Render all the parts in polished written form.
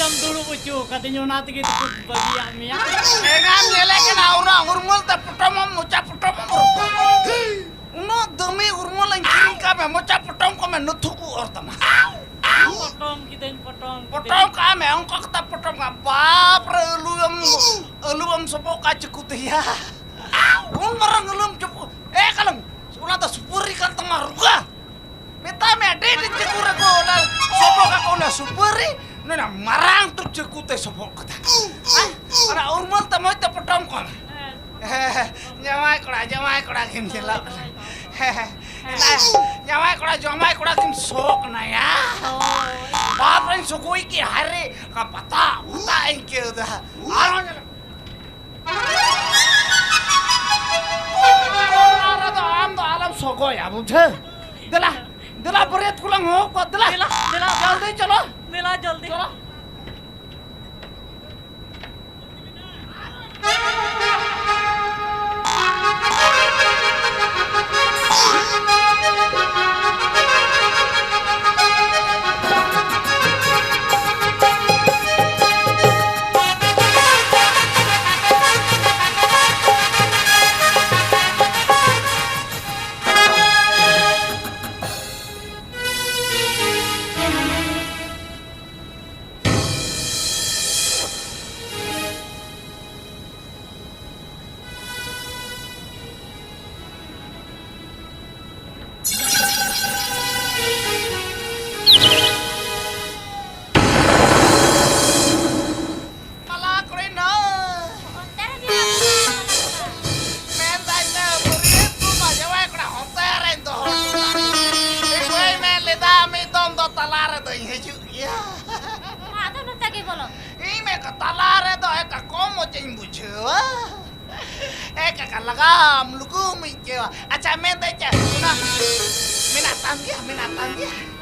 inyam dulu ucu katanya nanti gitu bagi ami ya. Enggak nyelekin orang urmul teh putomom mucap putomom urmul. Uno demi urmul yang kiri kami mucap putom kami nutuku ortama. Potong kita potong. Putom kami engkau kita putom kami bapre eluam sepok kacukut ya. Marang eluam cepuk. Kaleng sudah tak supuri kan tengah ruga. Meta me ade di cekura ko la sepok aku na supuri. Nona marang tu cekute sepok kata. Ada urmul tamu itu putom kami. Nyamai kura kim jelak. Nyamai kura kim sok na ya. Bapak yang suku iki hari kapata uta engke udah. Alam soko ya muda. Dela berat kulang ho kok dela. Jaldi chalo. Jaldi. Chalo.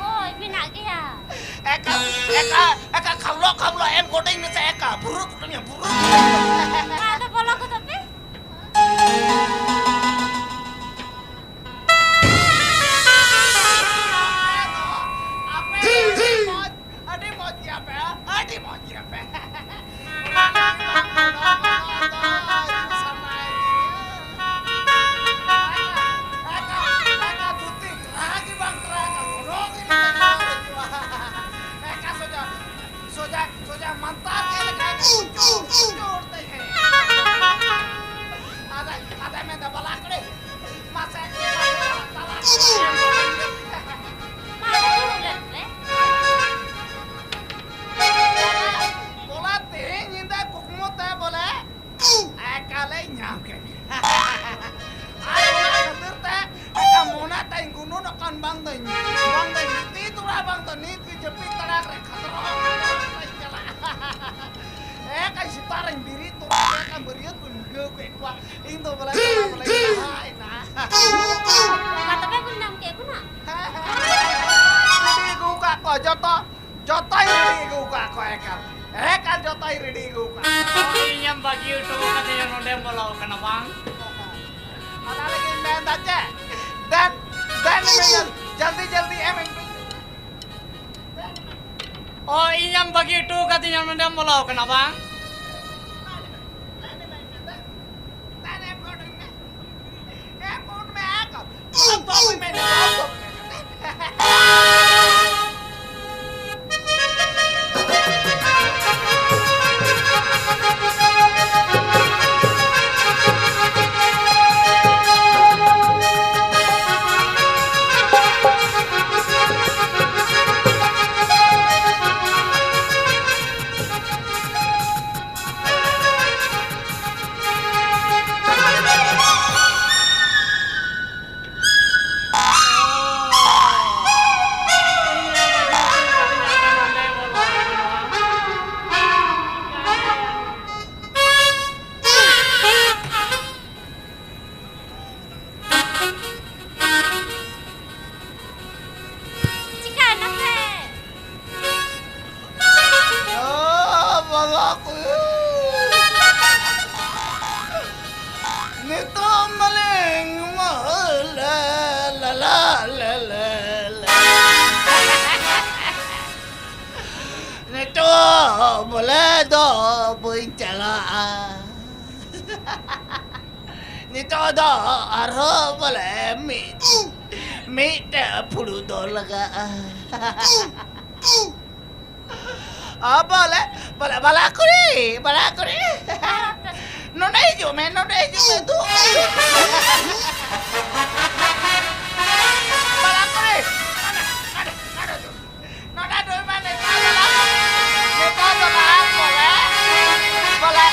Oh, pinak kia. Eka kalau em koding ni saya eka buruk kodingnya buruk. Ada bola ko tapi. Adi mau siapa? Inyam bagi itu katanya nondem bola kena bang. Ada lagi main aja. Dan jaldi em. Oh inyam bagi itu katanya nondem bola kena bang. boleh do bencana. Nito do arho boleh mit puluh dolar ka. Boleh balakuri. No nejo me tu. Balakuri. Mana tu mana Nito dolar boleh.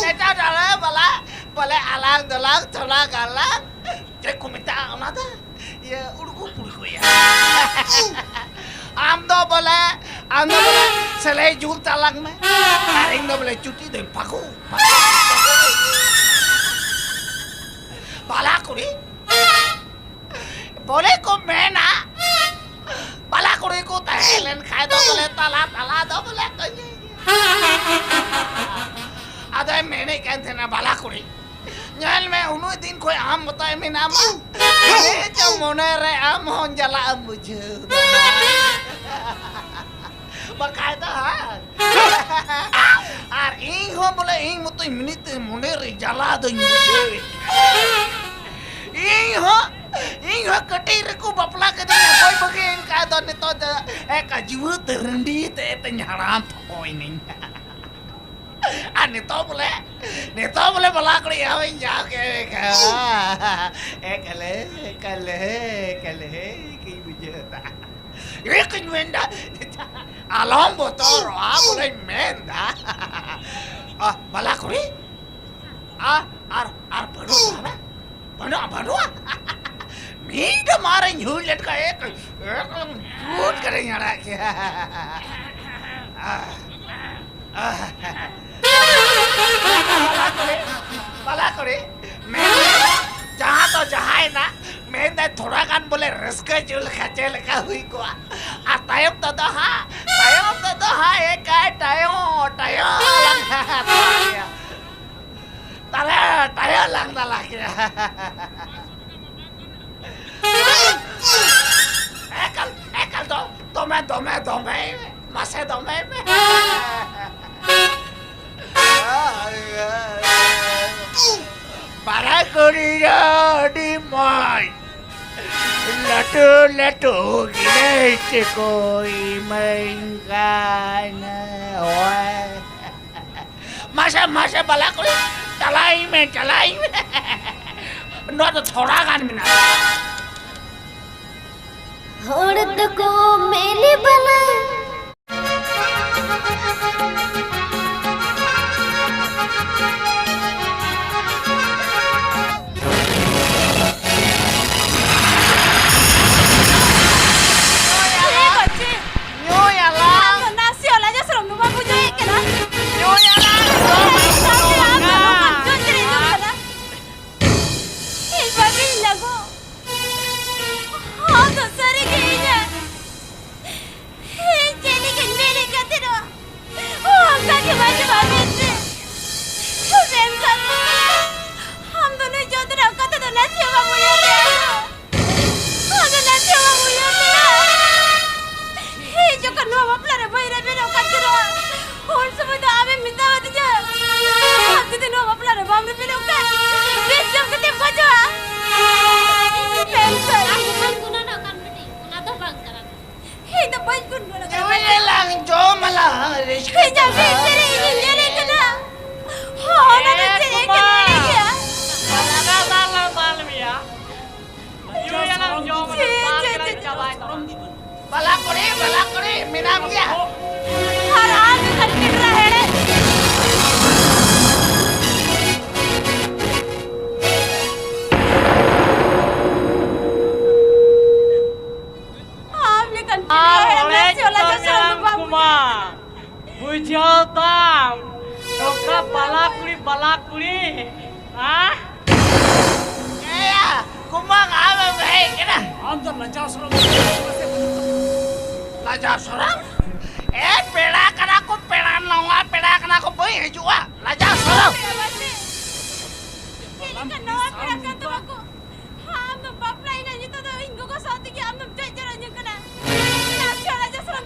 Nito dolar boleh alang dolar colang alang. Jadi ku minta nada. Ya urku ya. Am do boleh selai jul talang me. Haring do boleh cuti dari paku. Balakuri. Boleh ku mena. Balakuri ku tahelen khai do boleh tala do boleh kanya. Ada mene kan thena balakuri. Nyal me unu din koi am बताए में नाम ये जो मोने रे am होन जला am बुझे बकायदा आर ing हो बोले ing मुतो मिनिट मोने रे जला दो बुझे ing हो कटी रे को बपला कदे कोई बगे इन का दो ने तो एक जीव तरंडी ते तन्याराम कोई नहीं Nito boleh balakuri awin jake ka. Kale ki bujeta. Ikin wenda. Alom botoro boleh menda. Balakuri? Ar padu apa? Padu. Mida maring hulet ka ek good karenya rak. balakuri मैं जहाँ तो जहाँ है ना मैं तो थोड़ा कान बोले रस्का जुल खचे लगा हुई को टाइम तो एक है टाइम लगता लग एकल तो मैं मसे दो मैं balakuri di mai latu gile koi maingana masa balakuri चलाई में नो तो थोड़ा गान में ना औरत को मेले बना balakuri minam ya haram करके रहे आपने बुझो tam toka balakuri ah ya kumang apa baik kena अंदर लजा sorang peda kana ko peda nonga peda kana ko boy hijua laja sorang ini kan nawa peda kan tuh aku ham tuh baplai na itu tuh inggo ko saat ini am tuh jajaran yang kena nasi aja serang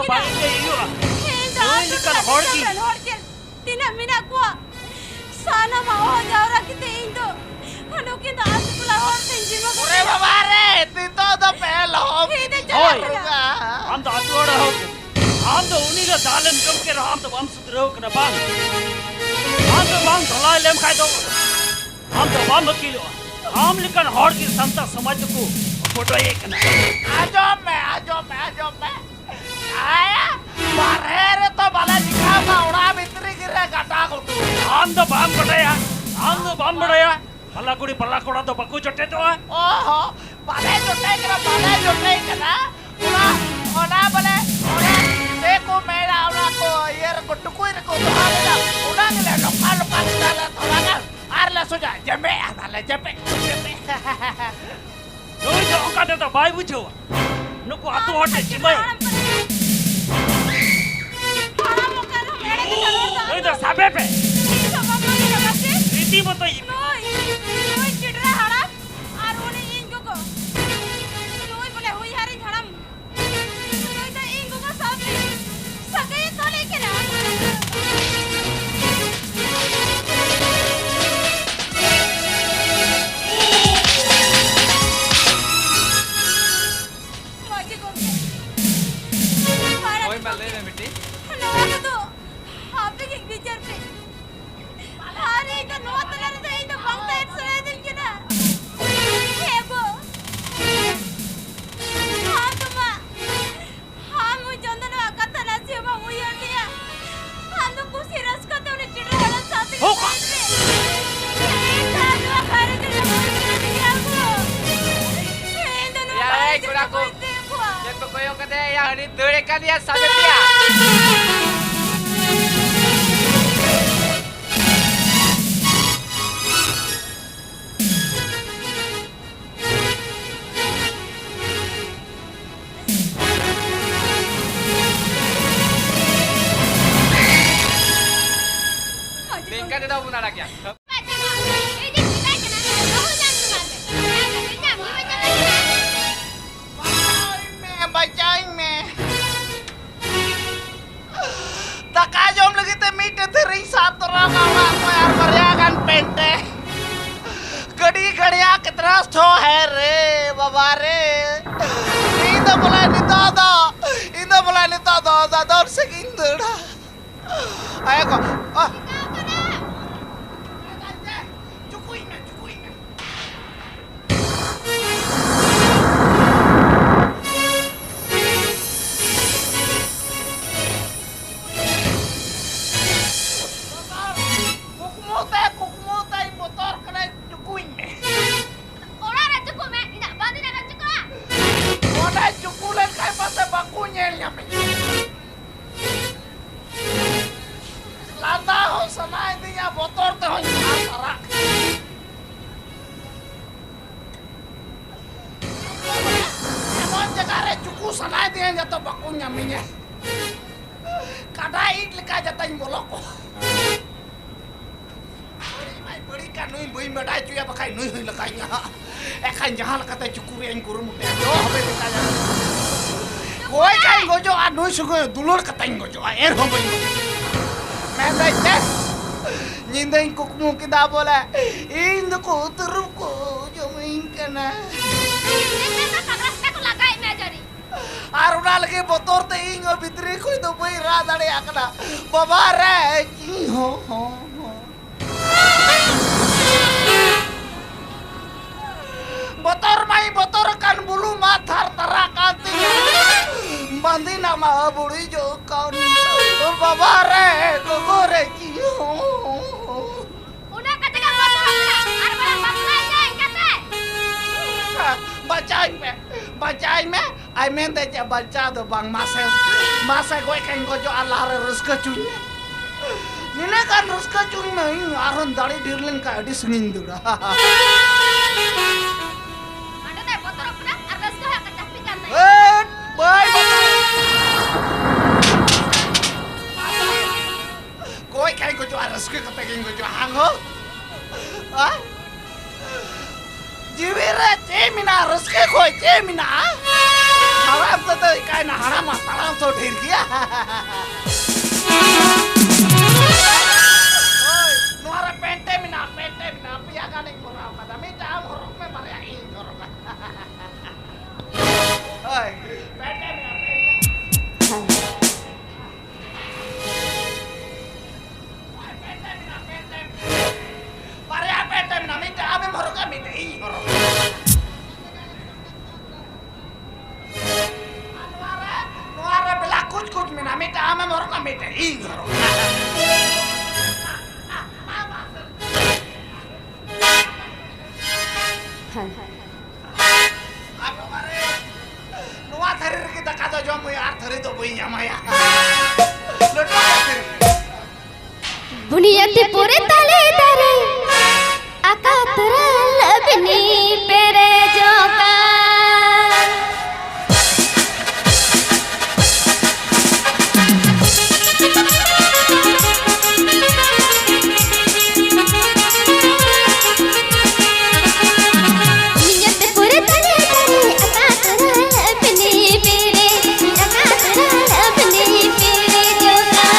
ᱫᱚ ᱵᱟᱝ ᱦᱩᱭᱩᱜᱼᱟ ᱤᱧ ᱫᱚ ᱦᱚᱲ ᱛᱤᱱᱟᱹᱜ ᱢᱮᱱᱟᱜ ᱠᱚᱣᱟ ᱥᱟᱱᱟᱢ ᱦᱚᱲ ᱡᱟᱣᱨᱟ ᱠᱟᱛᱮ ᱤᱧ ᱫᱚ ᱱᱩᱠᱤᱱ ᱫᱚ ᱟᱛᱳ ᱴᱚᱞᱟ ᱦᱚᱲ ᱛᱤᱧ ᱡᱤᱢᱟᱹ ᱠᱚ ᱚᱨᱮ ᱵᱟᱵᱟ ᱨᱮ ᱛᱤᱛᱚ ᱫᱚ ᱯᱮᱞᱚᱢ ᱦᱳᱭ ᱟᱢ ᱫᱚ ᱟᱛᱳ ᱦᱚᱲ ᱦᱚᱸ ᱟᱢ ᱫᱚ ᱩᱱᱤ ᱫᱚ ᱫᱟᱞᱮᱢ ᱡᱚᱢ ᱠᱮ ᱨᱮᱦᱚᱸ ᱟᱢ ᱫᱚ ᱵᱟᱢ ᱥᱩᱫᱷᱨᱟᱹᱣ ᱠᱟᱱᱟ ᱵᱟᱝ ᱟᱢ ᱫᱚ ᱵᱟᱝ ᱫᱷᱚᱞᱟᱭ ᱞᱮᱢ ᱠᱷᱟᱡ ᱫᱚ ᱟᱢ ᱫᱚ ᱵᱟᱢ ᱵᱟᱹᱠᱤᱞᱚᱜᱼᱟ ᱟᱢ ᱞᱮᱠᱟᱱ ᱦᱚᱲ ᱜᱮ ᱥᱟᱱᱛᱟᱲ ᱥᱚᱢᱟᱡᱽ ᱫᱚᱠᱚ ᱯᱷᱳᱴᱳᱭᱮᱫ ᱠᱟᱱᱟ ᱟᱸᱡᱚᱢ ᱢᱮ ᱟᱭᱟ ᱵᱟᱨᱦᱮ ᱨᱮ ᱛᱚ ᱵᱟᱞᱮ ᱪᱤᱠᱟᱹᱣᱟ ᱚᱲᱟᱜ ᱵᱷᱤᱛᱨᱤ ᱜᱮᱨᱮ ᱜᱟᱰᱟ ᱜᱚᱴᱩ ᱟᱢ ᱫᱚ ᱵᱟᱢ ᱵᱟᱰᱟᱭᱟ ᱟᱢ ᱫᱚ ᱵᱟᱢ ᱵᱟᱰᱟᱭᱟ ᱯᱟᱞᱟ ᱠᱩᱲᱤ ᱯᱟᱞᱟ ᱠᱚᱲᱟ ᱫᱚ ᱵᱟᱠᱚ ᱡᱚᱴᱮᱫᱚᱜᱼᱟ ᱚᱦᱚ ᱵᱟᱞᱮ ᱡᱚᱴᱮ ᱠᱟᱱᱟ ᱚᱱᱟ ᱵᱚᱞᱮ ᱚᱱᱟ ᱛᱮᱠᱚ ᱢᱮᱲᱟ ᱚᱱᱟ ᱠᱚ ᱤᱭᱟᱹ ᱨᱮᱠᱚ ᱴᱩᱠᱩᱡ ᱨᱮᱠᱚ ᱫᱚᱦᱚ ᱞᱮᱫᱟ ᱚᱱᱟ ᱜᱮᱞᱮ ᱞᱚᱠᱟ ᱠᱮᱫᱟᱞᱮ ᱛᱷᱚᱲᱟ ᱜᱟᱱ ᱟᱨ ᱞᱮ ᱥᱚᱡᱟ ᱡᱮᱢᱮᱜᱼᱟ ᱛᱟᱦᱞᱮ ᱡᱮᱯᱮ ᱱᱩᱭ ᱫᱚ ᱚᱱᱠᱟ ᱛᱮᱫᱚ ᱵᱟᱭ ᱵᱩᱡᱷᱟᱹᱣᱟ ᱱᱩᱠᱩ ᱟᱛᱳ ᱦᱚᱲ ᱴᱷᱮᱱ ᱪᱤᱢᱟᱹᱭᱟ ᱱᱩᱭ ᱫᱚ ᱥᱟᱵᱮ ᱯᱮ ᱨᱤᱛᱤ ᱢᱚᱛᱚ Dure kan dia sampai dia. Tingkat dia dah punya lagi. कितना स्टो है रे बाबा रे इंदा बोला निता दा दौर से इंदड़ा आया को चुकुई में कुकमोते मोटर कने चुकुई में cukulen kayak pasal bakunya nyampe. Lata ho sana intinya motor teh ho sarak. Emang jagare cuku sana intinya jatuh bakunya minyak. Kadai leka jatuh bolok. Beri kan nui bui medai cuya pakai nui lekanya. Kan jangan kata cukuri yang kurung muda. Oh, beri kaya. Koi kain gojo nui suku dulur katain gojo. Hom bui. Mendai ceh. Nyindai kukmu kita boleh. Indu ko teruk ko jomin kana. Aruna lagi motor teh ingo bitri ko itu bui radare akana. Babare ho. Motor kan bulu matar terakanti bandi nama buri jokon babare gogore kiyo udah katakan motor arba baca kata bacain me ai men te baca do bang masa gue kan gojo Allah reska cuy nina kan reska cuy mai aron dali dirlen ka di senging dura Koi kain ko juara suka kepengin ko juara hango. Ah? Jiwira cemina ruske koi cemina. haram tuh kain haram mataram tuh ढेर किया ओए nuara pente mina पिया गाने korang kata minta horok me mariain horok ओए pente mina pente mina minta ame horok minta i horok nuara bela kuch mina minta ame horok minta i horok Apa mare? Nuwa tharir kita kata jamu ya thari to punya maya. बुनियादी पूरे तले तरे अकातरा लबनी पेरे जोका बुनियादी पूरे तले तरे अकातरा लबनी पेरे अकातरा लबनी पेरे जोका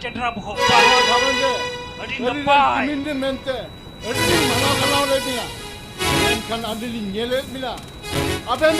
Cendera buhok Adi napai Minde mente Adi mana kalau dia Kan ada li nyele mila Apa yang